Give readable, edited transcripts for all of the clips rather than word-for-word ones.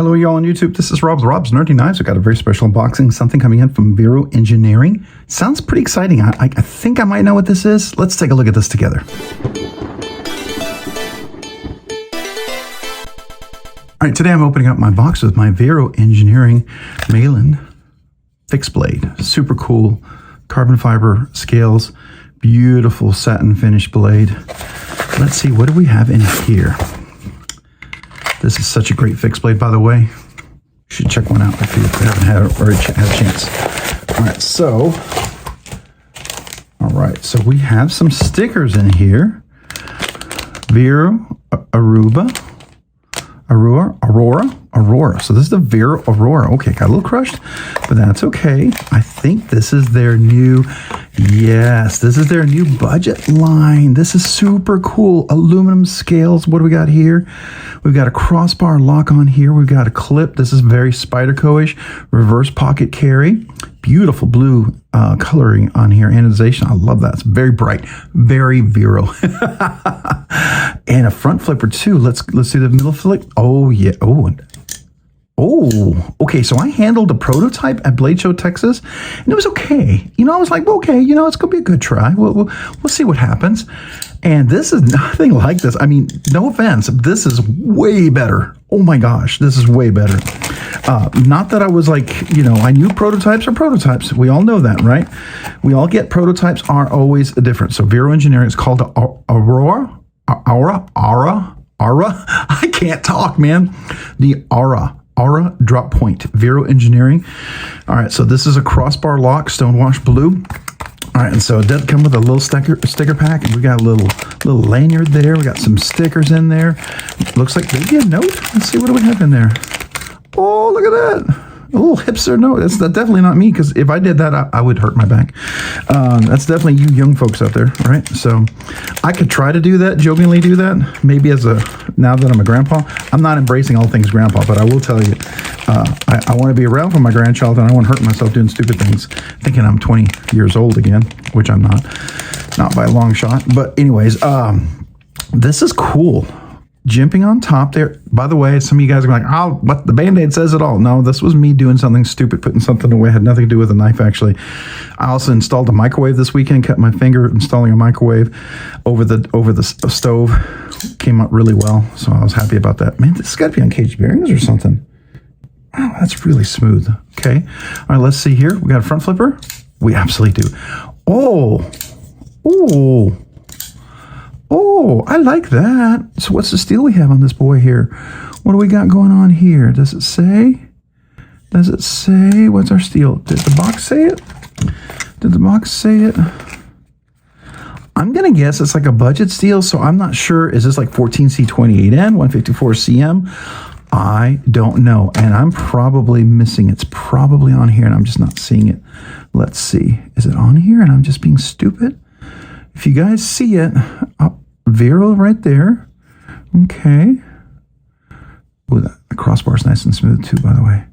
Hello, y'all on YouTube. This is Rob's Nerdy Knives. We've got a very special unboxing, something coming in from Vero Engineering. Sounds pretty exciting. I think I might know what this is. Let's take a look at this together. All right, today I'm opening up my box with my Vero Engineering Malin fixed blade. Super cool carbon fiber scales, beautiful satin finish blade. Let's see, what do we have in here? This is such a great fixed blade, by the way. You should check one out if you haven't had a chance. All right, so we have some stickers in here. Vero Aurora. So this is the Vero Aurora. Okay, got a little crushed, but that's okay. I think this is their new, this is their new budget line. This is super cool. Aluminum scales. What do we got here? We've got a crossbar lock on here. We've got a clip. This is very Spyderco-ish. Reverse pocket carry. Beautiful blue coloring on here. Anodization. I love that. It's very bright. Very Vero. And a front flipper too. Let's do the middle flip. Oh yeah. Oh, okay. So I handled a prototype at Blade Show, Texas, and it was okay. I was like, okay, it's gonna be a good try. We'll see what happens. And this is nothing like this. I mean, no offense, this is way better. Oh my gosh, this is way better. Not that I was like, I knew prototypes are prototypes. We all know that, right? We all get prototypes are always different. So Vero Engineering is called Aura. I can't talk, man. The Aura drop point, Vero Engineering. All right, so this is a crossbar lock, stonewash blue. All right, and so it does come with a little sticker pack, and we got a little lanyard there. We got some stickers in there. Looks like maybe a note. Let's see, what do we have in there? Oh, look at that. A little hipster note. That's definitely not me, because if I did that, I would hurt my back. That's definitely you young folks out there, right? So I could try to do that, jokingly do that. Maybe now that I'm a grandpa. I'm not embracing all things grandpa, but I will tell you, I want to be around for my grandchild, and I want to hurt myself doing stupid things, thinking I'm 20 years old again, which I'm not by a long shot. But anyways, this is cool. Jimping on top there. By the way, some of you guys are like, oh, what, the Band-Aid says it all. No, this was me doing something stupid, putting something away. It had nothing to do with the knife, actually. I also installed a microwave this weekend, cut my finger installing a microwave over the stove. Came out really well, so I was happy about that. Man, this has got to be on Caged Bearings or something. Wow, that's really smooth. Okay. All right, let's see here. We got a front flipper. We absolutely do. Oh, I like that. So what's the steel we have on this boy here? What do we got going on here? Does it say? What's our steel? Did the box say it? I'm going to guess it's like a budget steel, so I'm not sure. Is this like 14C28N, 154CM? I don't know, and I'm probably missing. It's probably on here, and I'm just not seeing it. Let's see. Is it on here, and I'm just being stupid? If you guys see it, Vero right there. Okay. Oh, the crossbar is nice and smooth too, by the way.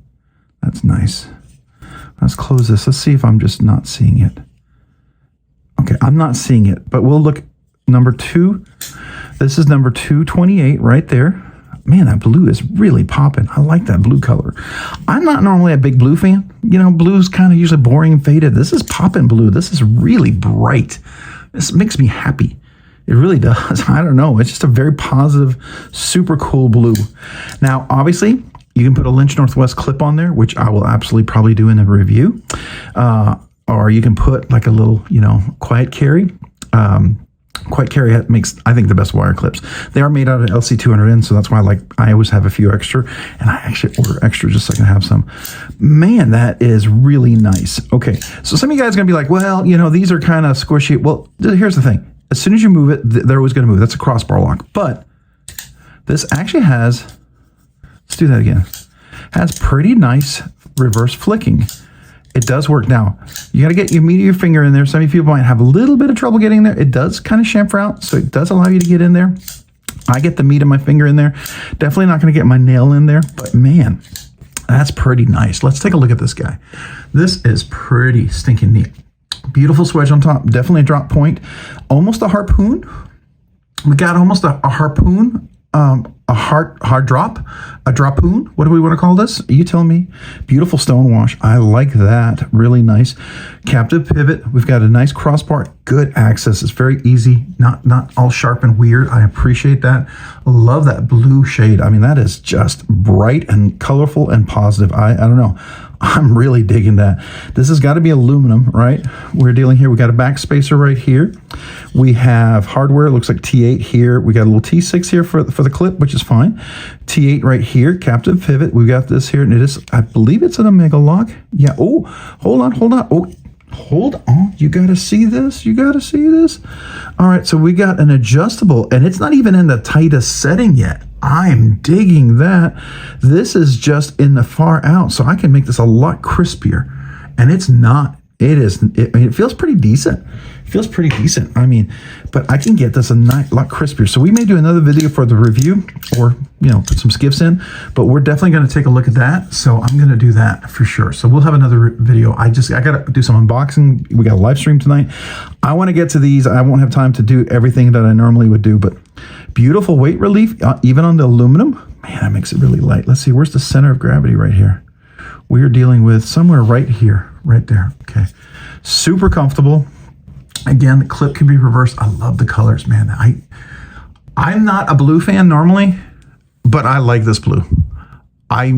That's nice. Let's close this. Let's see if I'm just not seeing it. Okay, I'm not seeing it, but we'll look. Number 2. This is number 228 right there. Man, that blue is really popping. I like that blue color. I'm not normally a big blue fan. Blue's kind of usually boring and faded. This is popping blue. This is really bright. This makes me happy. It really does. I don't know. It's just a very positive, super cool blue. Now, obviously, you can put a Lynch Northwest clip on there, which I will absolutely probably do in a review. Or you can put like a little, quiet carry. Quiet carry makes, I think, the best wire clips. They are made out of LC200N, so that's why I always have a few extra, and I actually order extra just so I can have some. Man, that is really nice. Okay, so some of you guys are going to be like, well, these are kind of squishy. Well, here's the thing. As soon as you move it, they're always going to move. That's a crossbar lock. But this actually has, let's do that again, has pretty nice reverse flicking. It does work. Now, you got to get your meat of your finger in there. Some of you people might have a little bit of trouble getting there. It does kind of chamfer out, so it does allow you to get in there. I get the meat of my finger in there. Definitely not going to get my nail in there, but man, that's pretty nice. Let's take a look at this guy. This is pretty stinking neat. Beautiful swedge on top. Definitely a drop point. Almost a harpoon. We got almost a harpoon hard drop, a drapoon. What do we want to call this? You tell me. Beautiful stone wash. I like that. Really nice. Captive pivot. We've got a nice crossbar. Good access. It's very easy. Not all sharp and weird. I appreciate that. Love that blue shade. I mean, that is just bright and colorful and positive. I don't know. I'm really digging that. This has got to be aluminum, right? We're dealing here. We got a back spacer right here. We have hardware. It looks like T8 here. We got a little T6 here for the clip, which is fine. T8 right here. Captive pivot. We got this here, and it is, I believe it's an Omega lock. Yeah. Oh, hold on. Oh, hold on. You got to see this. You got to see this. All right. So we got an adjustable, and it's not even in the tightest setting yet. I'm digging that. This is just in the far out, so I can make this a lot crispier. And it's not. It feels pretty decent. It feels pretty decent. I mean, but I can get this a lot crispier. So we may do another video for the review, or put some skiffs in. But we're definitely going to take a look at that. So I'm going to do that for sure. So we'll have another video. I got to do some unboxing. We got a live stream tonight. I want to get to these. I won't have time to do everything that I normally would do, but beautiful weight relief, even on the aluminum. Man, that makes it really light. Let's see, where's the center of gravity right here? We're dealing with somewhere right here, right there. Okay, super comfortable. Again, the clip can be reversed. I love the colors, man. I'm not a blue fan normally, but I like this blue. I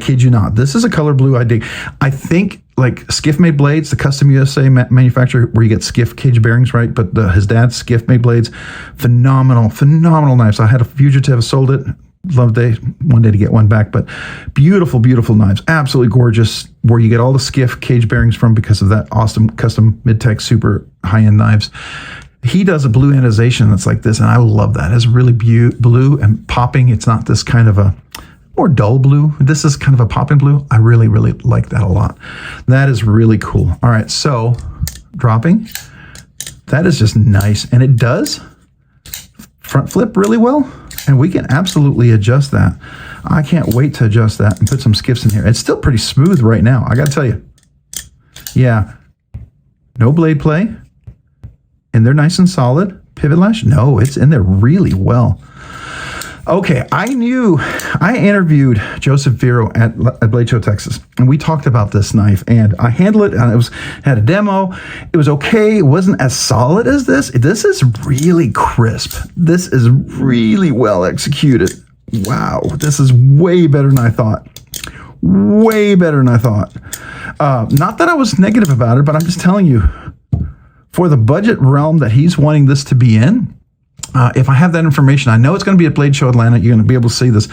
kid you not. This is a color blue I dig. I think like Skiff made blades, the custom USA manufacturer where you get Skiff Caged Bearings, right? But his dad's Skiff made blades. Phenomenal knives. I had a fugitive, sold it. Love one day to get one back, but beautiful knives. Absolutely gorgeous. Where you get all the Skiff Caged Bearings from because of that awesome custom mid-tech super high-end knives. He does a blue anodization that's like this, and I love that. It's really blue and popping. It's not this kind of a more dull blue. This is kind of a popping blue. I really like that a lot. That is really cool. All right, so dropping. That is just nice, and it does front flip really well, and we can absolutely adjust that. I can't wait to adjust that and put some skiffs in here. It's still pretty smooth right now, I gotta tell you. Yeah, no blade play, and they're nice and solid. Pivot lash, no, it's in there really well. Okay, I interviewed Joseph Vero at Blade Show, Texas, and we talked about this knife, and I handled it, and it had a demo. It was okay. It wasn't as solid as this. This is really crisp. This is really well executed. Wow, this is way better than I thought. Way better than I thought. Not that I was negative about it, but I'm just telling you, for the budget realm that he's wanting this to be in, if I have that information, I know it's going to be at Blade Show Atlanta. You're going to be able to see this.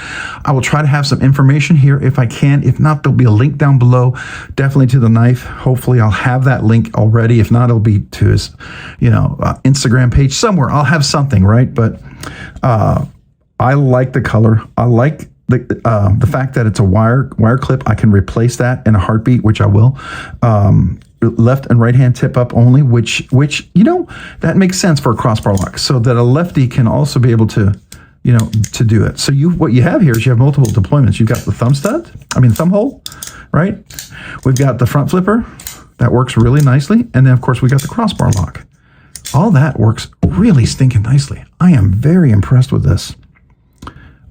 I will try to have some information here if I can. If not, there'll be a link down below, definitely to the knife. Hopefully, I'll have that link already. If not, it'll be to his, Instagram page somewhere. I'll have something, right? But I like the color. I like the fact that it's a wire clip. I can replace that in a heartbeat, which I will. Left and right hand tip up only, which that makes sense for a crossbar lock, so that a lefty can also be able to do it. So what you have here is you have multiple deployments. You've got the thumb hole, right? We've got the front flipper that works really nicely, and then of course we got the crossbar lock. All that works really stinking nicely. I am very impressed with this.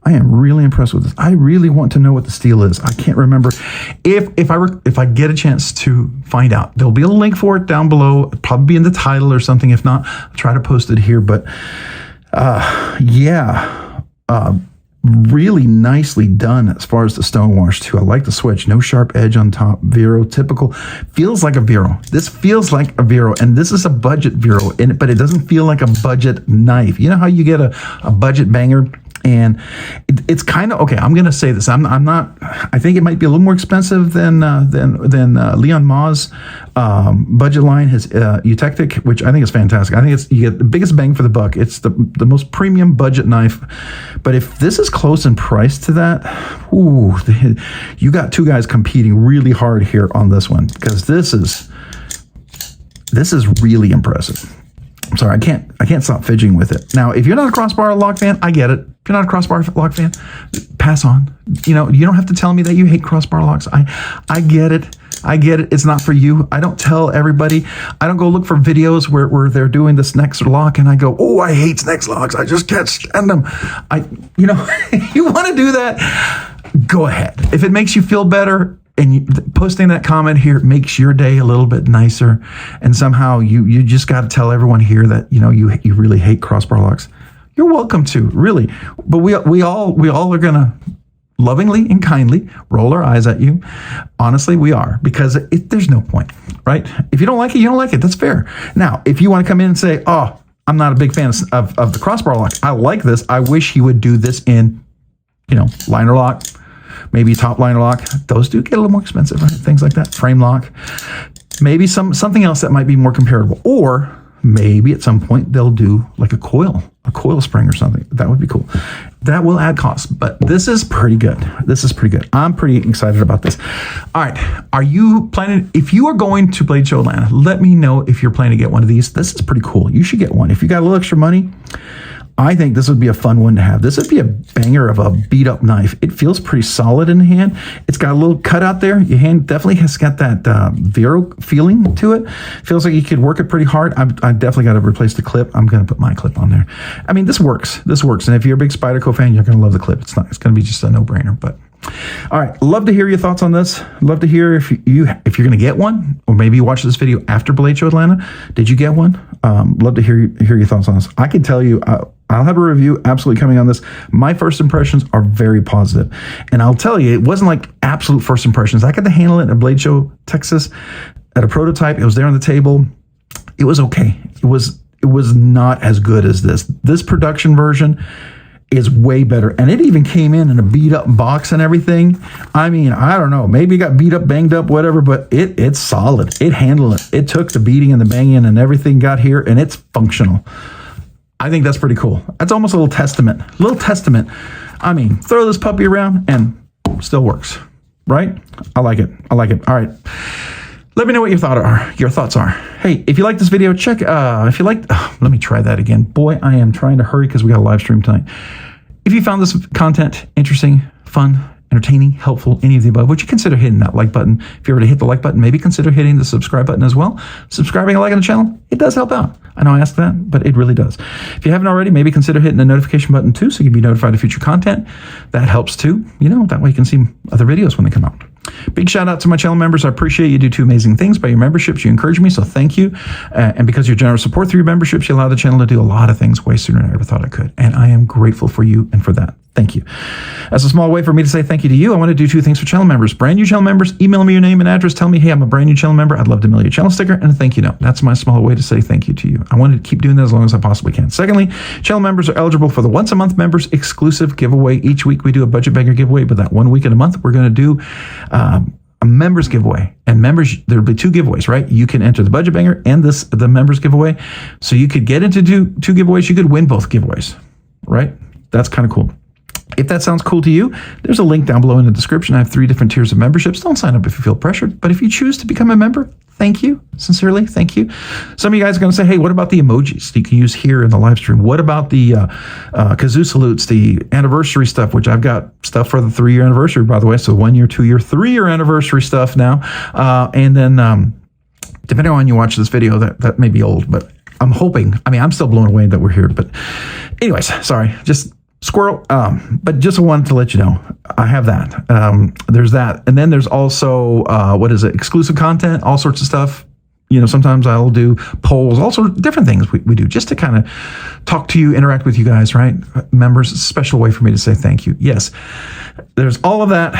I am really impressed with this. I really want to know what the steel is. I can't remember. If I get a chance to find out, there'll be a link for it down below. It'll probably be in the title or something. If not, I'll try to post it here. But really nicely done as far as the stonewash too. I like the switch. No sharp edge on top. Vero, typical. Feels like a Vero. This feels like a Vero, and this is a budget Vero, but it doesn't feel like a budget knife. You know how you get a budget banger? And it's kind of okay. I'm going to say this. I'm not. I think it might be a little more expensive than Leon Ma's budget line, his Eutectic, which I think is fantastic. I think you get the biggest bang for the buck. It's the most premium budget knife. But if this is close in price to that, you got two guys competing really hard here on this one, because this is really impressive. I'm sorry, I can't stop fidgeting with it. Now, if you're not a crossbar lock fan, I get it. If you're not a crossbar lock fan, pass on. You don't have to tell me that you hate crossbar locks. I get it. I get it. It's not for you. I don't tell everybody. I don't go look for videos where they're doing this next lock and I go, oh, I hate next locks. I just can't stand them. If you want to do that, go ahead. If it makes you feel better, and posting that comment here makes your day a little bit nicer, and somehow you just got to tell everyone here that you really hate crossbar locks. You're welcome to, really, but we all are gonna lovingly and kindly roll our eyes at you. Honestly, we are, because there's no point, right? If you don't like it, you don't like it. That's fair. Now, if you want to come in and say, oh, I'm not a big fan of the crossbar lock, I like this, I wish he would do this in liner lock, maybe top liner lock. Those do get a little more expensive, right? Things like that. Frame lock. Maybe something else that might be more comparable. Or maybe at some point they'll do like a coil spring or something. That would be cool. That will add cost, but this is pretty good. I'm pretty excited about this. All right. Are you planning, if you are going to Blade Show Atlanta, let me know if you're planning to get one of these. This is pretty cool. You should get one. If you got a little extra money, I think this would be a fun one to have. This would be a banger of a beat up knife. It feels pretty solid in the hand. It's got a little cutout there. Your hand definitely has got that Vero feeling to it. Feels like you could work it pretty hard. I definitely got to replace the clip. I'm going to put my clip on there. I mean, this works. And if you're a big Spyderco fan, you're going to love the clip. It's going to be just a no-brainer. But all right, love to hear your thoughts on this. Love to hear if you're going to get one, or maybe you watch this video after Blade Show Atlanta. Did you get one? Love to hear your thoughts on this. I can tell you, I'll have a review absolutely coming on this. My first impressions are very positive. And I'll tell you, it wasn't like absolute first impressions. I got to handle it at Blade Show, Texas, at a prototype. It was there on the table. It was okay. It was not as good as this. This production version is way better. And it even came in a beat up box and everything. I mean, I don't know. Maybe it got beat up, banged up, whatever, but it's solid. It handled it. It took the beating and the banging and everything got here, and it's functional. I think that's pretty cool. That's almost a little testament. I mean, throw this puppy around and still works, right? I like it. All right. Let me know what your thoughts are. Hey, if you like this video, let me try that again. Boy, I am trying to hurry because we got a live stream tonight. If you found this content interesting, fun, entertaining, helpful, any of the above, would you consider hitting that like button? If you already hit the like button, maybe consider hitting the subscribe button as well. Subscribing and liking the channel, it does help out. I know I asked that, but it really does. If you haven't already, maybe consider hitting the notification button too, so you can be notified of future content. That helps too. That way you can see other videos when they come out. Big shout out to my channel members. I appreciate you do two amazing things by your memberships. You encourage me, so thank you. And because of your generous support through your memberships, you allow the channel to do a lot of things way sooner than I ever thought I could. And I am grateful for you and for that. Thank you. As a small way for me to say thank you to you, I want to do two things for channel members. Brand new channel members, email me your name and address. Tell me, hey, I'm a brand new channel member. I'd love to mail you a channel sticker and a thank you note. That's my small way to say thank you to you. I wanted to keep doing that as long as I possibly can. Secondly, channel members are eligible for the once a month members exclusive giveaway. Each week we do a budget banger giveaway, but that 1 week in a month, we're going to do a members giveaway. And members, there'll be two giveaways, right? You can enter the budget banger and the members giveaway. So you could get into two giveaways. You could win both giveaways, right? That's kind of cool. If that sounds cool to you, there's a link down below in the description. I have 3 different tiers of memberships. Don't sign up if you feel pressured, but if you choose to become a member, thank you. Sincerely, thank you. Some of you guys are going to say, hey, what about the emojis that you can use here in the live stream? What about the kazoo salutes, the anniversary stuff, which I've got stuff for the 3-year anniversary, by the way. So 1 year, 2 year, 3-year anniversary stuff now. And then depending on when you watch this video, that may be old, but I'm hoping, I'm still blown away that we're here. But anyways, sorry, just squirrel. But just wanted to let you know, I have that. There's that. And then there's also, exclusive content, all sorts of stuff. Sometimes I'll do polls, all sorts of different things we do just to kind of talk to you, interact with you guys, right? Members, a special way for me to say thank you. Yes, there's all of that.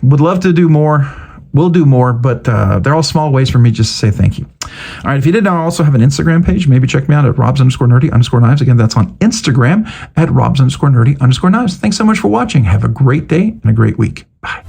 Would love to do more. We'll do more, but they're all small ways for me just to say thank you. All right, if you didn't know, I also have an Instagram page. Maybe check me out at robs_nerdy_knives. Again, that's on Instagram at robs_nerdy_knives. Thanks so much for watching. Have a great day and a great week. Bye.